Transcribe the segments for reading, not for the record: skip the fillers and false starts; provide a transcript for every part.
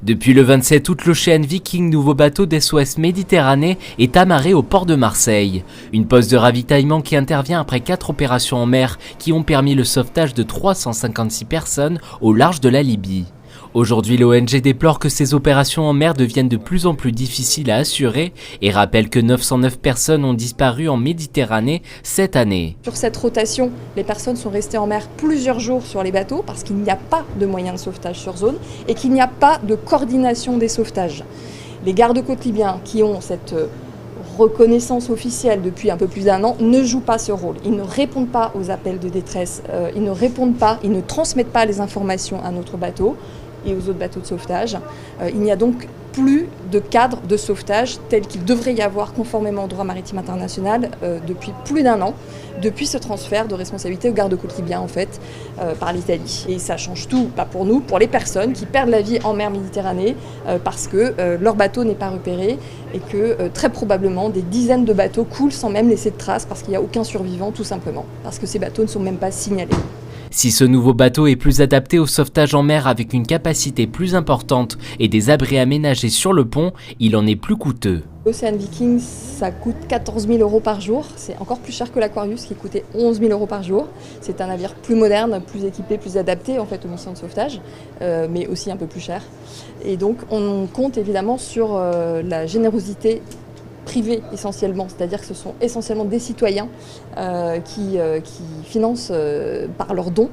Depuis le 27 août, l'Ocean Viking, nouveau bateau d'SOS Méditerranée, est amarré au port de Marseille. Une pause de ravitaillement qui intervient après 4 opérations en mer qui ont permis le sauvetage de 356 personnes au large de la Libye. Aujourd'hui, l'ONG déplore que ces opérations en mer deviennent de plus en plus difficiles à assurer et rappelle que 909 personnes ont disparu en Méditerranée cette année. Sur cette rotation, les personnes sont restées en mer plusieurs jours sur les bateaux parce qu'il n'y a pas de moyens de sauvetage sur zone et qu'il n'y a pas de coordination des sauvetages. Les gardes-côtes libyens qui ont cette reconnaissance officielle depuis un peu plus d'1 an ne jouent pas ce rôle. Ils ne répondent pas aux appels de détresse, ils ne transmettent pas les informations à notre bateau et aux autres bateaux de sauvetage. Il n'y a donc plus de cadre de sauvetage tel qu'il devrait y avoir conformément au droit maritime international depuis plus d'1 an, depuis ce transfert de responsabilité aux gardes-côtes libyens en fait par l'Italie. Et ça change tout, pas pour nous, pour les personnes qui perdent la vie en mer Méditerranée parce que leur bateau n'est pas repéré et que très probablement des dizaines de bateaux coulent sans même laisser de traces parce qu'il n'y a aucun survivant tout simplement, parce que ces bateaux ne sont même pas signalés. Si ce nouveau bateau est plus adapté au sauvetage en mer avec une capacité plus importante et des abris aménagés sur le pont, il en est plus coûteux. L'Ocean Viking, ça coûte 14 000 € par jour. C'est encore plus cher que l'Aquarius qui coûtait 11 000 € par jour. C'est un navire plus moderne, plus équipé, plus adapté en fait aux missions de sauvetage, mais aussi un peu plus cher. Et donc on compte évidemment sur la générosité privés essentiellement, c'est-à-dire que ce sont essentiellement des citoyens qui financent par leurs dons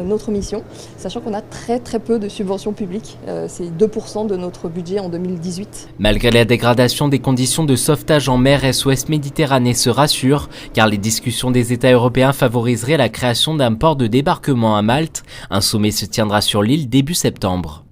notre mission, sachant qu'on a très peu de subventions publiques, c'est 2% de notre budget en 2018. Malgré la dégradation des conditions de sauvetage en mer, SOS Méditerranée se rassure car les discussions des États européens favoriseraient la création d'un port de débarquement à Malte. Un sommet se tiendra sur l'île début septembre.